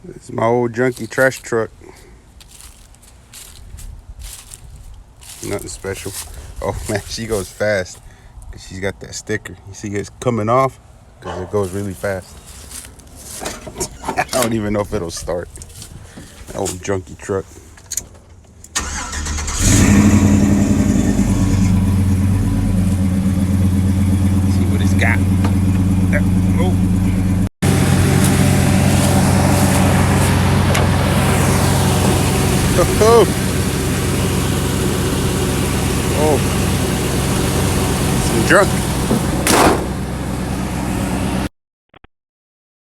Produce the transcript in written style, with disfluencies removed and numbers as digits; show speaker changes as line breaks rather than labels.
It's my old junky trash truck. Nothing special. Oh man, she goes fast. Cause she's got that sticker. You see it's coming off? Cause it goes really fast. I don't even know if it'll start. That old junky truck. See what it's got. Oh. Oh. Oh. Some junk.